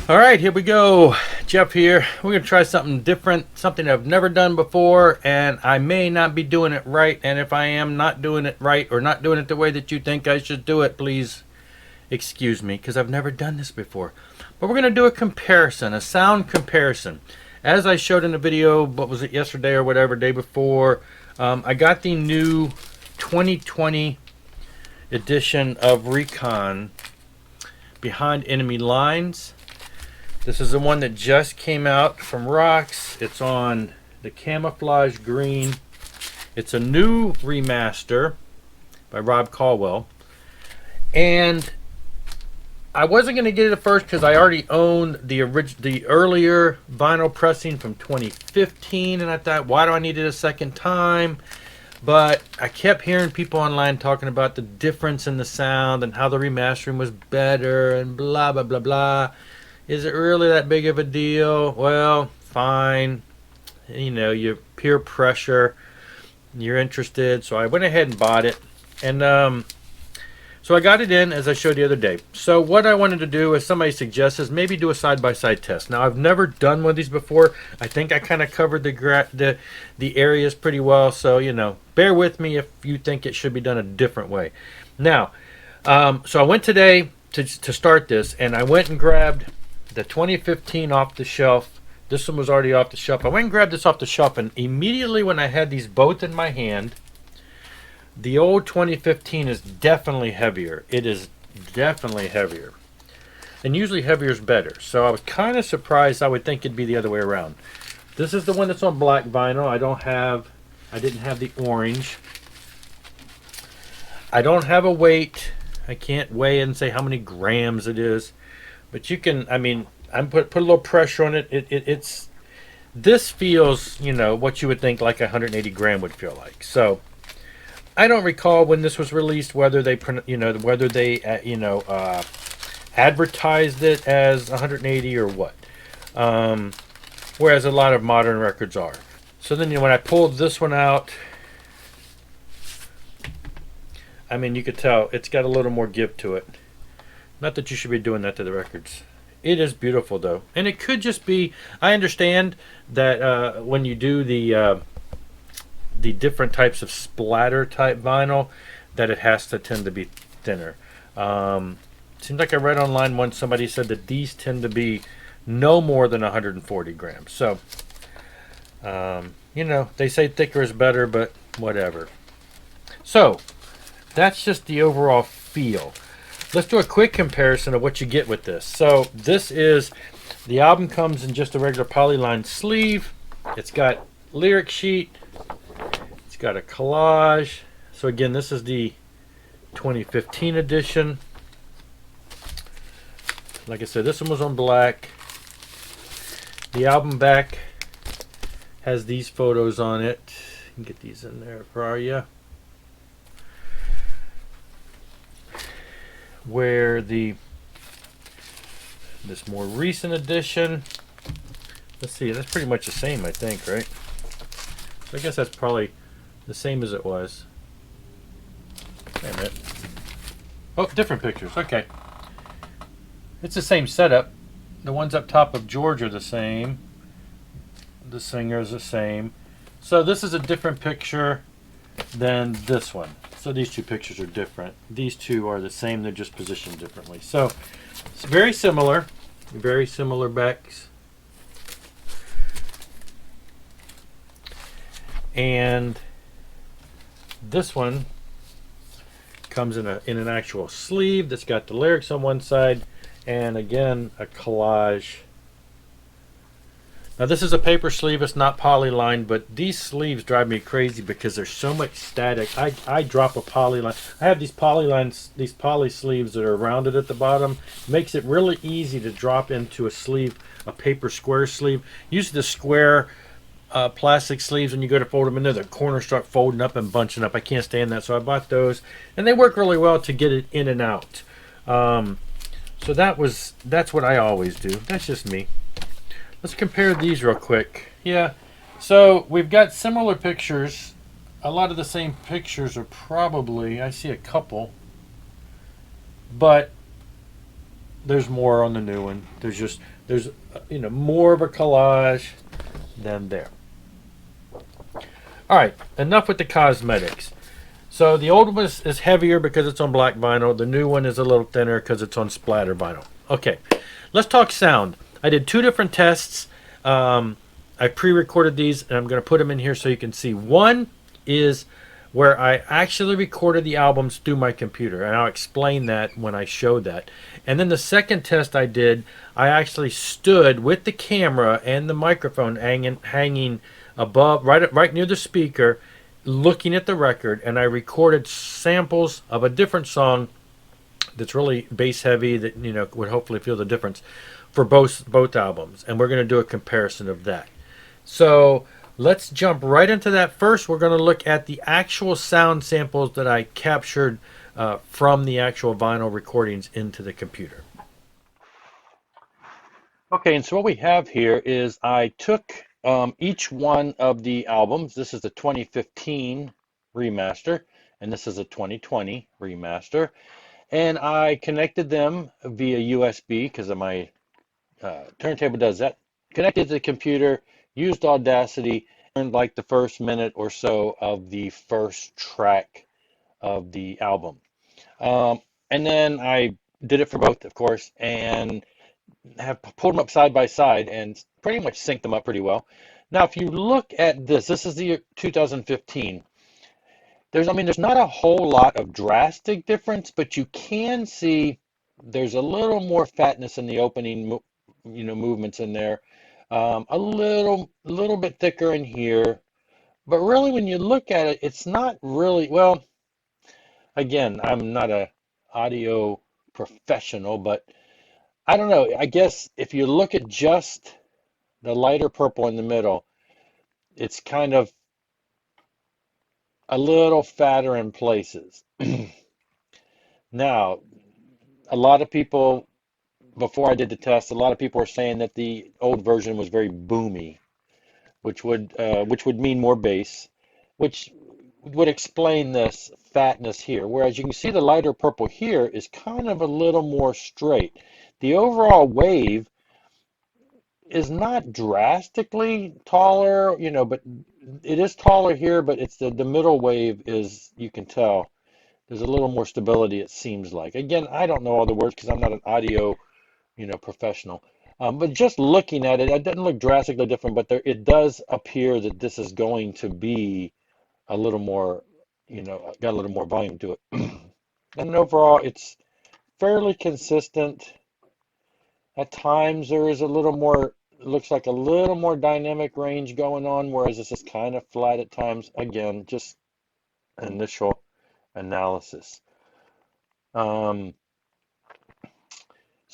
All right, here we go. Jeff here. We're going to try something different, something I've never done before, and I may not be doing it right. And if I am not doing it right or not doing it the way that you think I should do it, please excuse me, because I've never done this before. But we're going to do a comparison, a sound comparison. As I showed in the video, what was it, yesterday or whatever, day before, I got the new 2020 edition of Recon Behind Enemy Lines. This is the one that just came out from Rocks. It's on the camouflage green. It's a new remaster by Rob Caldwell. And I wasn't going to get it at first because I already owned the earlier vinyl pressing from 2015. And I thought, why do I need it a second time? But I kept hearing people online talking about the difference in the sound and how the remastering was better and blah, blah, blah, blah. Is it really that big of a deal? Well, fine. You know, your peer pressure. You're interested. So I went ahead and bought it. And so I got it in, as I showed the other day. So what I wanted to do, as somebody suggests, is maybe do a side-by-side test. Now, I've never done one of these before. I think I kind of covered the areas pretty well. So, you know, bear with me if you think it should be done a different way. Now, so I went today to start this, and I went and grabbed the 2015 off the shelf. This one was already off the shelf. I went and grabbed this off the shelf, and immediately when I had these both in my hand, the old 2015 is definitely heavier. It is definitely heavier. And usually heavier is better. So I was kind of surprised. I would think it'd be the other way around. This is the one that's on black vinyl. I didn't have the orange. I don't have a weight. I can't weigh and say how many grams it is. But you can, I mean, I put a little pressure on it. This feels, you know, what you would think like 180 gram would feel like. So I don't recall when this was released whether they, advertised it as 180 or what. Whereas a lot of modern records are. So then, you know, when I pulled this one out, I mean, you could tell it's got a little more give to it. Not that you should be doing that to the records. It is beautiful, though. And it could just be, I understand that when you do the different types of splatter type vinyl, that it has to tend to be thinner. Seems like I read online once somebody said that these tend to be no more than 140 grams. So, you know, they say thicker is better, but whatever. So, that's just the overall feel. Let's do a quick comparison of what you get with this. So, the album comes in just a regular polyline sleeve. It's got lyric sheet. It's got a collage. So again, this is the 2015 edition. Like I said, this one was on black. The album back has these photos on it. You can get these in there for you. Where this more recent edition, let's see, that's pretty much the same, I think, right? So I guess that's probably the same as it was. Wait a minute. Oh, different pictures. Okay. It's the same setup. The ones up top of George are the same. The singer is the same. So this is a different picture than this one. So these two pictures are different. These two are the same. They're just positioned differently. So it's very similar. Very similar backs. And this one comes in an actual sleeve that's got the lyrics on one side, and again a collage. Now this is a paper sleeve, it's not polyline, but these sleeves drive me crazy because there's so much static. I drop a polyline. I have these poly sleeves that are rounded at the bottom. Makes it really easy to drop into a sleeve, a paper square sleeve. Usually the square plastic sleeves, when you go to fold them in there, the corners start folding up and bunching up. I can't stand that, so I bought those, and they work really well to get it in and out. So that's what I always do. That's just me. Let's compare these real quick. Yeah, so we've got similar pictures. A lot of the same pictures are probably, I see a couple, but there's more on the new one. There's more of a collage than there. All right, enough with the cosmetics. So the old one is heavier because it's on black vinyl. The new one is a little thinner because it's on splatter vinyl. Okay, let's talk sound. I did 2 different tests. I pre-recorded these, and I'm going to put them in here so you can see. One is where I actually recorded the albums through my computer, and I'll explain that when I show that. And then the second test I did, I actually stood with the camera and the microphone hanging above, right near the speaker, looking at the record, and I recorded samples of a different song that's really bass heavy that would hopefully feel the difference for both albums, and we're going to do a comparison of that. So let's jump right into that. First, we're going to look at the actual sound samples that I captured from the actual vinyl recordings into the computer. Okay, and so what we have here is I took each one of the albums. This is the 2015 remaster, and this is a 2020 remaster. And I connected them via USB because of my turntable does that. Connected to the computer, used Audacity, and like the first minute or so of the first track of the album. And then I did it for both, of course, and have pulled them up side by side and pretty much synced them up pretty well. Now, if you look at this is the 2015. There's not a whole lot of drastic difference, but you can see there's a little more fatness in the opening, movements in there. A little bit thicker in here, but really when you look at it, it's not really, well, again, I'm not a audio professional, but I don't know. I guess if you look at just the lighter purple in the middle, it's kind of a little fatter in places. Now, a lot of people, before I did the test, a lot of people were saying that the old version was very boomy, which would mean more bass, which would explain this fatness here. Whereas you can see the lighter purple here is kind of a little more straight. The overall wave is not drastically taller, but it is taller here, but it's the middle wave is, you can tell, there's a little more stability, it seems like. Again, I don't know all the words because I'm not an audio, professional. But just looking at it, it doesn't look drastically different, but it does appear that this is going to be a little more, got a little more volume to it. And overall, it's fairly consistent. At times, there is a little more, looks like a little more dynamic range going on, whereas this is kind of flat at times. Again, just initial analysis. So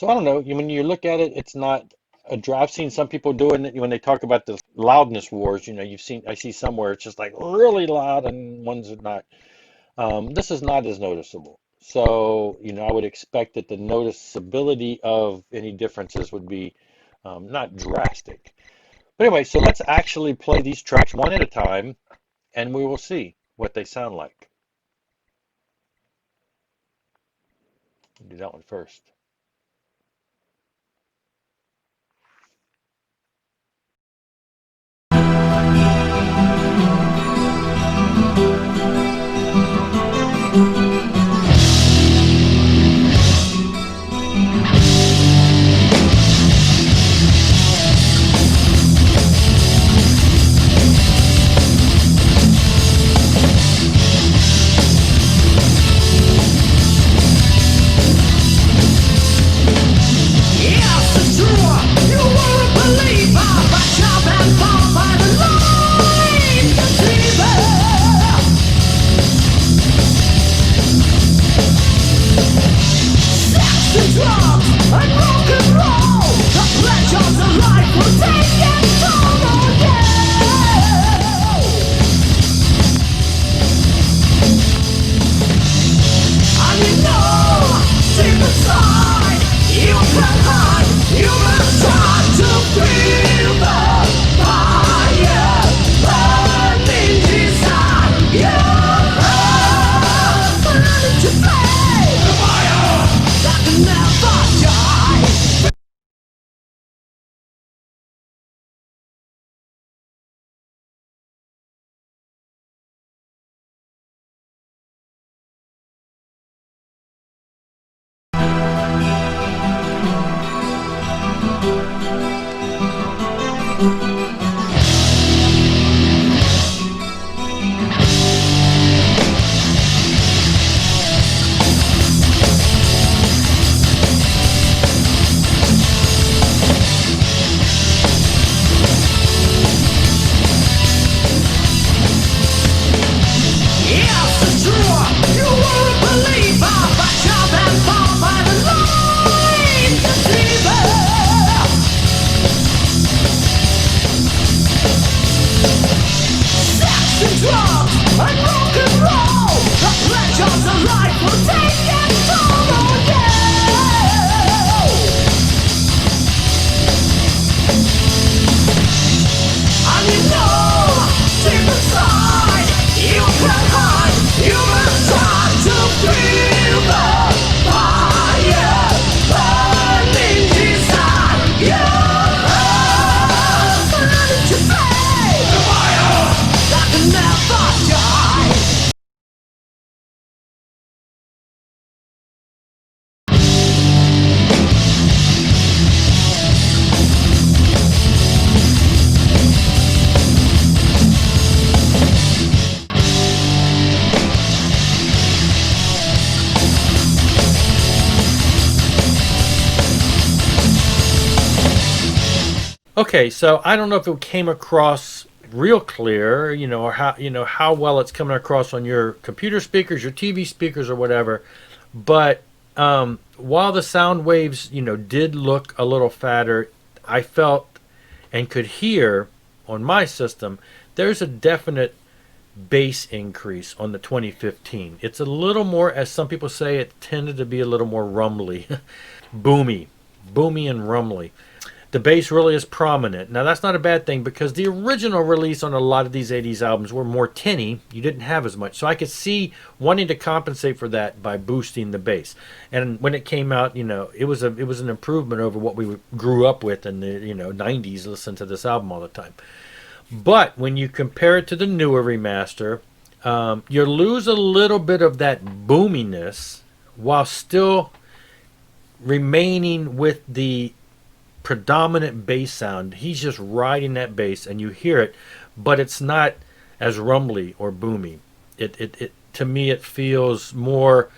I don't know. When you look at it, it's not I've seen some people doing it when they talk about the loudness wars. I see somewhere it's just like really loud and ones are not. This is not as noticeable. So, I would expect that the noticeability of any differences would be not drastic. But anyway, so let's actually play these tracks one at a time, and we will see what they sound like. Do that one first. Okay, so I don't know if it came across real clear, or how well it's coming across on your computer speakers, your TV speakers, or whatever. But while the sound waves, did look a little fatter, I felt and could hear on my system there's a definite bass increase on the 2015. It's a little more, as some people say, it tended to be a little more rumbly, boomy and rumbly. The bass really is prominent. Now that's not a bad thing because the original release on a lot of these 80s albums were more tinny. You didn't have as much. So I could see wanting to compensate for that by boosting the bass. And when it came out, it was an improvement over what we grew up with in the 90s, listening to this album all the time. But when you compare it to the newer remaster, you lose a little bit of that boominess while still remaining with the predominant bass sound. He's just riding that bass and you hear it, but it's not as rumbly or boomy. It to me it feels more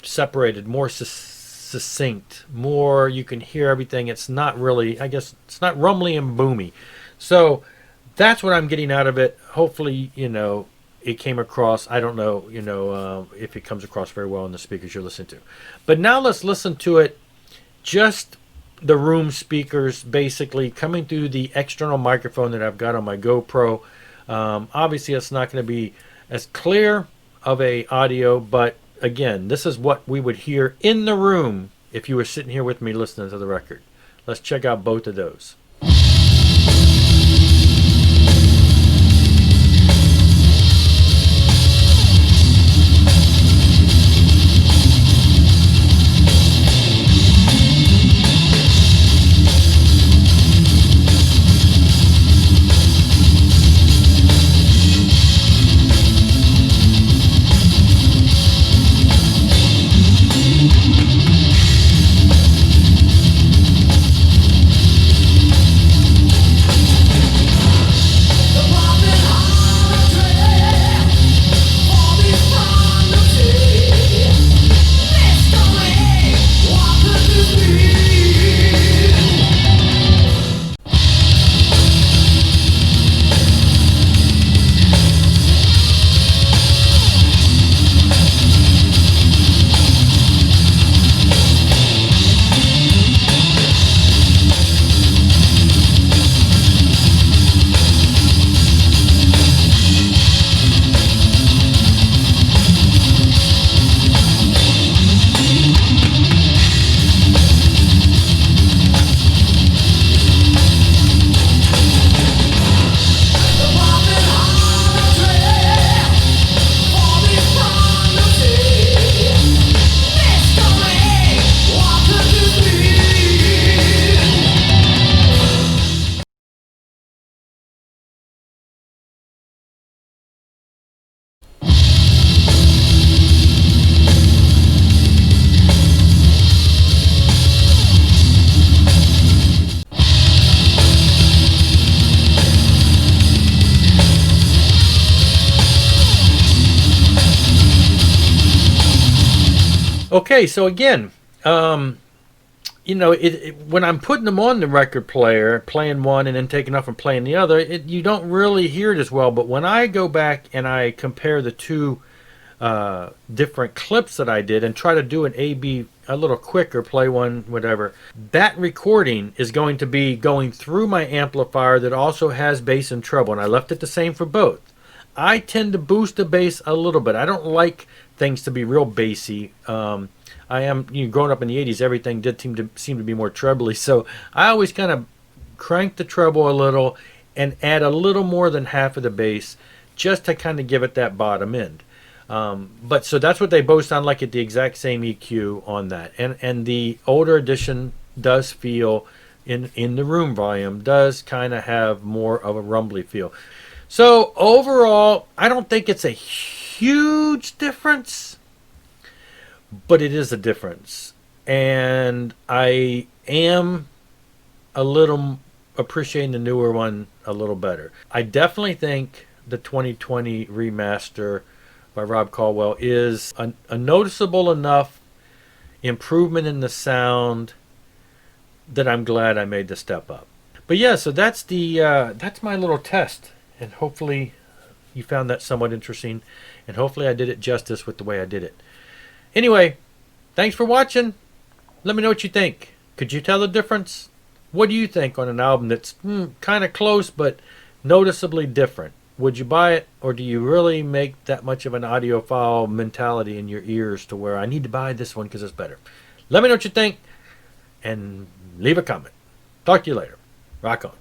separated, more succinct, more you can hear everything. It's not really, I guess it's not rumbly and boomy. So that's what I'm getting out of it. Hopefully, it came across. I don't know, if it comes across very well in the speakers you're listening to. But now let's listen to it just the room speakers basically coming through the external microphone that I've got on my GoPro. Obviously it's not going to be as clear of a audio, but again, this is what we would hear in the room if you were sitting here with me listening to the record. Let's check out both of those. Okay, so again, when I'm putting them on the record player, playing one and then taking off and playing the other, you don't really hear it as well. But when I go back and I compare the two different clips that I did and try to do an A/B a little quicker, play one, whatever. That recording is going to be going through my amplifier that also has bass and treble, and I left it the same for both. I tend to boost the bass a little bit. I don't like things to be real bassy. I am, growing up in the 80s, everything did seem to be more trebly, so I always kind of crank the treble a little and add a little more than half of the bass just to kind of give it that bottom end. But so that's what they both sound like, at the exact same EQ on that. And the older edition does feel, in the room volume, does kind of have more of a rumbly feel. So overall, I don't think it's a huge difference, but it is a difference. And I am a little appreciating the newer one a little better. I definitely think the 2020 remaster by Rob Caldwell is a noticeable enough improvement in the sound that I'm glad I made the step up. But yeah, so that's my little test, and hopefully you found that somewhat interesting, and hopefully I did it justice with the way I did it. Anyway, thanks for watching. Let me know what you think. Could you tell the difference? What do you think on an album that's kind of close but noticeably different? Would you buy it, or do you really make that much of an audiophile mentality in your ears to where I need to buy this one because it's better? Let me know what you think, and leave a comment. Talk to you later. Rock on.